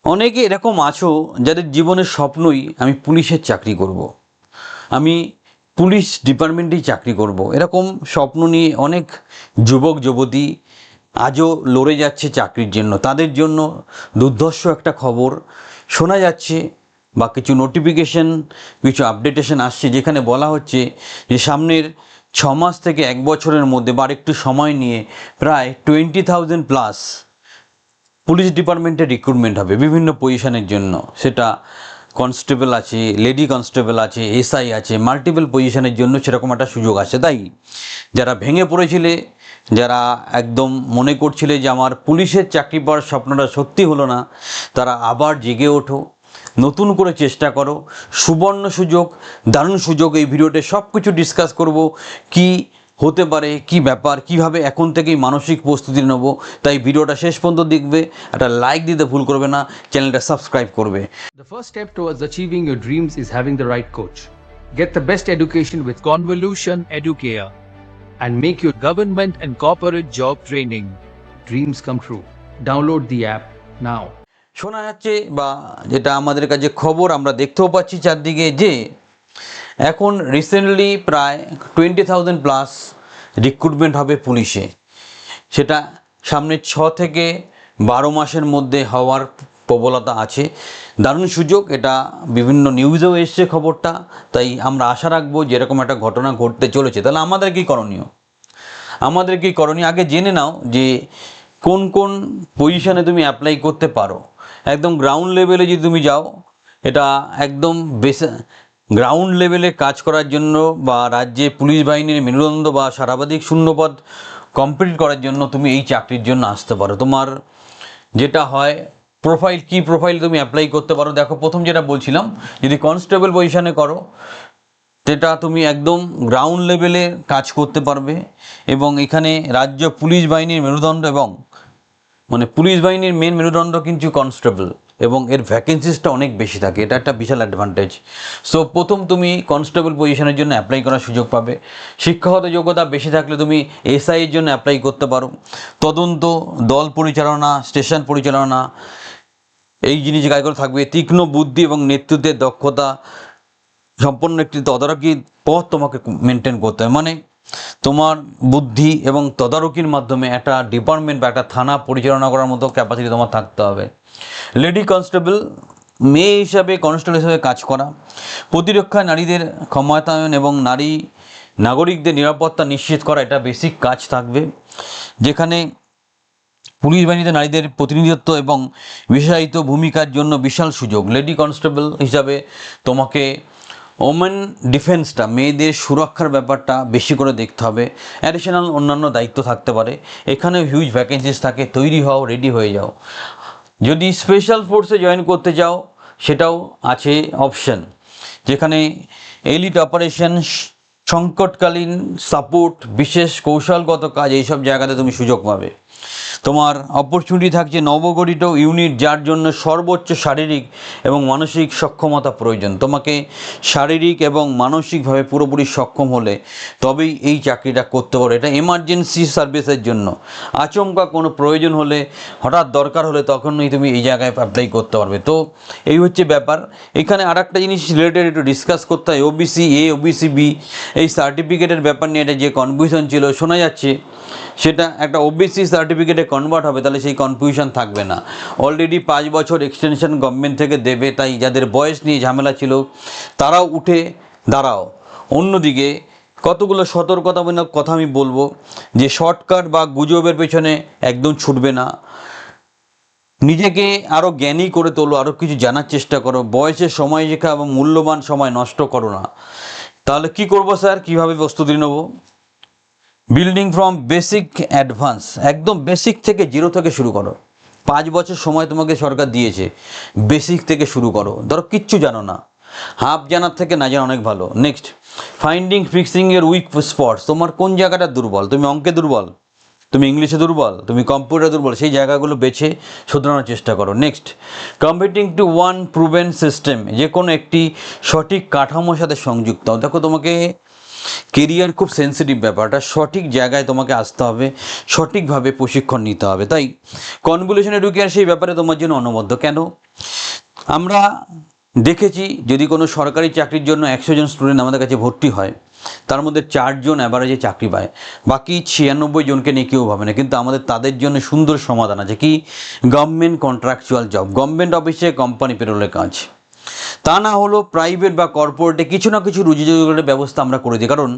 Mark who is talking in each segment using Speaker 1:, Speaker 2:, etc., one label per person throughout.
Speaker 1: অনেকে এরকম আছো যাদের জীবনের স্বপ্নই আমি পুলিশের চাকরি করব। আমি পুলিশ ডিপার্টমেন্টেই চাকরি করব। এরকম স্বপ্ন নিয়ে অনেক যুবক যুবতী আজও লড়ে যাচ্ছে চাকরির জন্য। তাদের জন্য দুর্ধর্ষ একটা খবর শোনা যাচ্ছে বা কিছু নোটিফিকেশন, কিছু আপডেটেশন আসছে, যেখানে বলা হচ্ছে যে সামনের 6 মাস থেকে 1 বছরের মধ্যে বা একটু সময় নিয়ে প্রায় 20,000 প্লাস পুলিশ ডিপার্টমেন্টে রিক্রুটমেন্ট হবে বিভিন্ন পজিশনের জন্য। সেটা কনস্টেবল আছে, লেডি কনস্টেবল আছে, এসআই আছে, মাল্টিপল পজিশনের জন্য সেরকম একটা সুযোগ আছে। তাই যারা ভেঙে পড়েছিলে, যারা একদম মনে করছিলে যে আমার পুলিশের চাকরি পাওয়ার স্বপ্নটা সত্যি হলো না, তারা আবার জেগে ওঠো, নতুন করে চেষ্টা করো। সুবর্ণ সুযোগ, দারুণ সুযোগ। এই ভিডিওতে সব কিছু ডিসকাস করব, কি হতে পারে, কি ব্যাপার, কিভাবে এখন থেকেই মানসিক প্রস্তুতি নেব। তাই ভিডিওটা শেষ পর্যন্ত দেখবে, একটা লাইক দিতে ভুল করবে না, চ্যানেলটা সাবস্ক্রাইব করবে।
Speaker 2: The first step towards achieving your dreams is having the right coach. Get the best education with Convolution Educare and make your government and corporate job training dreams come true. Download the app now.
Speaker 1: শোনা যাচ্ছে বা যেটা আমাদের কাছে খবর আমরা দেখতেও পাচ্ছি চারদিকে, যে এখন রিসেন্টলি প্রায় 20,000 প্লাস রিক্রুটমেন্ট হবে পুলিশে। সেটা সামনে 6 থেকে 12 মাসের মধ্যে হওয়ার প্রবলতা আছে। দারুণ সুযোগ, এটা বিভিন্ন নিউজেও এসছে খবরটা। তাই আমরা আশা রাখবো যে এরকম একটা ঘটনা ঘটতে চলেছে। তাহলে আমাদের কি করণীয়? আগে জেনে নাও যে কোন কোন পজিশনে তুমি অ্যাপ্লাই করতে পারো। একদম গ্রাউন্ড লেভেলে যদি তুমি যাও, এটা একদম গ্রাউন্ড লেভেলে কাজ করার জন্য বা রাজ্যে পুলিশ বাহিনীর মেরুদণ্ড বা সর্বাধিক শূন্যপদ কমপ্লিট করার জন্য তুমি এই চাকরির জন্য আসতে পারো। তোমার যেটা হয় প্রোফাইল, কি প্রোফাইল তুমি অ্যাপ্লাই করতে পারো। দেখো, প্রথম যেটা বলছিলাম, যদি কনস্টেবল পজিশনে করো, যেটা তুমি একদম গ্রাউন্ড লেভেলে কাজ করতে পারবে। এবং এখানে রাজ্য পুলিশ বাহিনীর মেরুদণ্ড এবং পুলিশ বাহিনীর মেন মেরুদণ্ড কিন্তু কনস্টেবল, এবং এর ভ্যাকেন্সিসটা অনেক বেশি থাকে। এটা একটা বিশাল অ্যাডভান্টেজ। সো প্রথম তুমি কনস্টেবল পজিশনের জন্য অ্যাপ্লাই করার সুযোগ পাবে। শিক্ষাগত যোগ্যতা বেশি থাকলে তুমি এসআই এর জন্য অ্যাপ্লাই করতে পারো। তদন্ত, দল পরিচালনা, স্টেশন পরিচালনা, এই জিনিস কাজগুলো থাকবে। তীক্ষ্ণ বুদ্ধি এবং নেতৃত্বের দক্ষতা সম্পন্ন একটি তদারকি পথ তোমাকে মেনটেন করতে হবে। তোমার বুদ্ধি এবং তদারকির মাধ্যমে একটা ডিপার্টমেন্ট বা একটা থানা পরিচালনা করার মতো ক্যাপাসিটি তোমার থাকতে হবে। লেডি কনস্টেবল, মেয়ে হিসাবে কনস্টেবল হিসাবে কাজ করা, প্রতিরক্ষায় নারীদের ক্ষমতায়ন এবং নাগরিকদের নিরাপত্তা নিশ্চিত করা, এটা বেসিক কাজ থাকবে। যেখানে পুলিশ বাহিনীতে নারীদের প্রতিনিধিত্ব এবং বিশেষায়িত ভূমিকার জন্য বিশাল সুযোগ। লেডি কনস্টেবল হিসাবে তোমাকে ওমেন ডিফেন্সটা, মেয়েদের সুরক্ষার ব্যাপারটা বেশি করে দেখতে হবে। অ্যাডিশনাল অন্যান্য দায়িত্ব থাকতে পারে। এখানেও হিউজ ভ্যাকেন্সিস থাকে, তৈরি হও, রেডি হয়ে যাও। যদি স্পেশাল ফোর্সে জয়েন করতে চাও, সেটাও আছে অপশন, যেখানে এলিট অপারেশন, সংকটকালীন সাপোর্ট, বিশেষ কৌশলগত কাজ, এইসব জায়গাতে তুমি সুযোগ পাবে। তোমার অপরচুনিটি থাকছে নবগঠিত ইউনিট, যার জন্য সর্বোচ্চ শারীরিক এবং মানসিক সক্ষমতা প্রয়োজন। তোমাকে শারীরিক এবং মানসিকভাবে পুরোপুরি সক্ষম হলে তবেই এই চাকরিটা করতে পারো। এটা এমার্জেন্সি সার্ভিসের জন্য। আচমকা কোনো প্রয়োজন হলে, হঠাৎ দরকার হলে, তখনই তুমি এই জায়গায় অ্যাপ্লাই করতে পারবে। তো এই হচ্ছে ব্যাপার। এখানে আর একটা জিনিস রিলেটেড একটু ডিসকাস করতে হয়। ওবিসি এ, ওবিসি বি, এই সার্টিফিকেটের ব্যাপার নিয়ে এটা যে কনফিউশন ছিল, শোনা যাচ্ছে সেটা একটা ওবিসি সার্টিফিকেটে কনভার্ট হবে, তাহলে সেই কনফিউশন থাকবে না। অলরেডি 5 বছর এক্সটেনশন গভর্নমেন্ট থেকে দেবে। তাই যাদের বয়স নিয়ে ঝামেলা ছিল, তারাও উঠে দাঁড়াও। অন্যদিকে কতগুলো সতর্কতামূলক কথা আমি বলবো, যে শর্টকাট বা গুজবের পেছনে একদম ছুটবে না। নিজেকে আরও জ্ঞানী করে তোলো, আরও কিছু জানার চেষ্টা করো। বয়সের সময়রেখা এবং মূল্যবান সময় নষ্ট করো না। তাহলে কি করব স্যার, কীভাবে প্রস্তুতি নেব? বিল্ডিং ফ্রম বেসিক অ্যাডভান্স, একদম বেসিক থেকে, জিরো থেকে শুরু করো। 5 বছর সময় তোমাকে সরকার দিয়েছে, বেসিক থেকে শুরু করো। ধরো কিচ্ছু জানো না, হাফ জানার থেকে না জানা অনেক ভালো। নেক্সট, ফাইন্ডিং ফিক্সিং এর উইক স্পটস। তোমার কোন জায়গাটা দুর্বল? তুমি অঙ্কে দুর্বল, তুমি ইংলিশে দুর্বল, তুমি কম্পিউটারে দুর্বল, সেই জায়গাগুলো বেছে শোধরানোর চেষ্টা করো। Next, competing to one proven system, যে কোনো একটি সঠিক কাঠামোর সাথে সংযুক্ত। দেখো, তোমাকে কেরিয়ার খুব সেন্সিটিভ ব্যাপারটা, সঠিক জায়গায় তোমাকে আসতে হবে, সঠিকভাবে প্রশিক্ষণ নিতে হবে। তাই কনভলিউশন এডুকেয়ার সেই ব্যাপারে তোমার জন্য অনবদ্য। কেন? আমরা দেখেছি যদি কোনো সরকারি চাকরির জন্য 100 জন স্টুডেন্ট আমাদের কাছে ভর্তি হয়, তার মধ্যে 4 জন অ্যাভারেজে চাকরি পায়, বাকি 96 জনকে নিয়ে কেউ ভাবে না। কিন্তু আমাদের তাদের জন্য সুন্দর সমাধান আছে, কি গভর্নমেন্ট কন্ট্রাকচুয়াল জব, গভর্নমেন্ট অফিসে কোম্পানি পেরোলের কাজ। তা না হলো প্রাইভেট বা কর্পোরেটে কিছু না কিছু রুজি রোজগারের ব্যবস্থা আমরা করে দিই, কারণ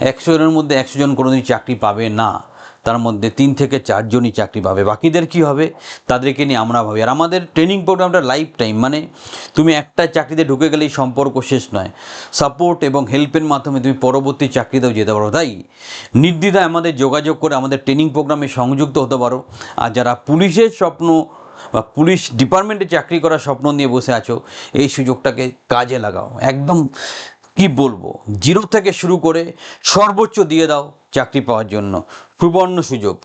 Speaker 1: 100 জনের মধ্যে 100 জন কোনোদিন চাকরি পাবে না, তার মধ্যে 3 থেকে 4 জনই চাকরি পাবে, বাকিদের কি হবে তাদেরকে নিয়ে আমরা ভাবি। আর আমাদের ট্রেনিং প্রোগ্রামটা লাইফ টাইম, মানে তুমি একটা চাকরিতে ঢুকে গেলেই সম্পর্ক শেষ নয়, সাপোর্ট এবং হেল্পের মাধ্যমে তুমি পরবর্তী চাকরিতেও যেতে পারো। তাই নির্দ্বিধায় আমাদের যোগাযোগ করে আমাদের ট্রেনিং প্রোগ্রামে সংযুক্ত হতে পারো। আর যারা পুলিশের স্বপ্ন বা পুলিশ ডিপার্টমেন্টে চাকরি করার স্বপ্ন নিয়ে বসে আছো, এই সুযোগটাকে কাজে লাগাও। একদম কি বলবো, 0 থেকে শুরু করে সর্বোচ্চ দিয়ে দাও চাকরি পাওয়ার জন্য, সুবর্ণ সুযোগ।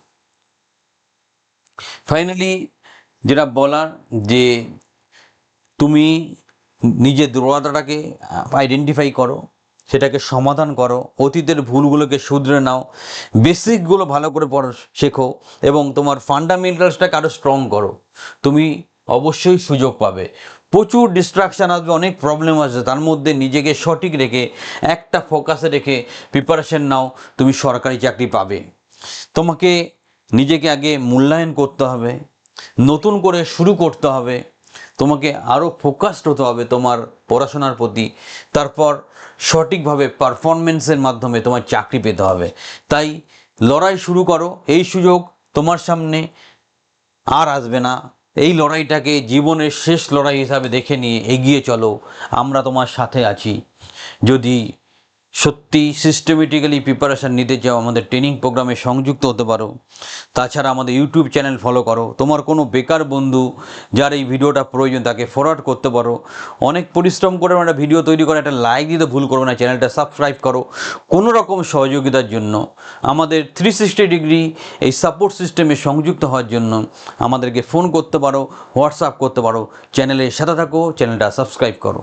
Speaker 1: ফাইনালি যেটা বলার, যে তুমি নিজের দুর্বলতাটাকে আইডেন্টিফাই করো, সেটাকে সমাধান করো, অতীতের ভুলগুলোকে শুধরে নাও, বেসিকগুলো ভালো করে পড়ো শেখো, এবং তোমার ফান্ডামেন্টালসটাকে আরও স্ট্রং করো। তুমি অবশ্যই সুযোগ পাবে। প্রচুর ডিস্ট্রাকশান আসবে, অনেক প্রবলেম আসবে, তার মধ্যে নিজেকে সঠিক রেখে একটা ফোকাসে রেখে প্রিপারেশন নাও, তুমি সরকারি চাকরি পাবে। তোমাকে নিজেকে আগে মূল্যায়ন করতে হবে, নতুন করে শুরু করতে হবে, তোমাকে আরও ফোকাসড হতে হবে তোমার পড়াশোনার প্রতি, তারপর সঠিকভাবে পারফরমেন্সের মাধ্যমে তোমার চাকরি পেতে হবে। তাই লড়াই শুরু করো, এই সুযোগ তোমার সামনে আর আসবে না। এই লড়াইটাকে জীবনের শেষ লড়াই হিসাবে দেখে নিয়ে এগিয়ে চলো, আমরা তোমার সাথে আছি। যদি সত্যি সিস্টেমেটিক্যালি প্রিপারেশান নিতে চাও, আমাদের ট্রেনিং প্রোগ্রামে সংযুক্ত হতে পারো। তাছাড়া আমাদের ইউটিউব চ্যানেল ফলো করো, তোমার কোনো বেকার বন্ধু যার এই ভিডিওটা প্রয়োজন তাকে ফরওয়ার্ড করতে পারো। অনেক পরিশ্রম করে আমরা ভিডিও তৈরি করে, একটা লাইক দিতে ভুল করো না, চ্যানেলটা সাবস্ক্রাইব করো। কোনো রকম সহযোগিতার জন্য আমাদের 360 ডিগ্রি এই সাপোর্ট সিস্টেমে সংযুক্ত হওয়ার জন্য আমাদেরকে ফোন করতে পারো, হোয়াটসঅ্যাপ করতে পারো। চ্যানেলের সাথে থাকো, চ্যানেলটা সাবস্ক্রাইব করো।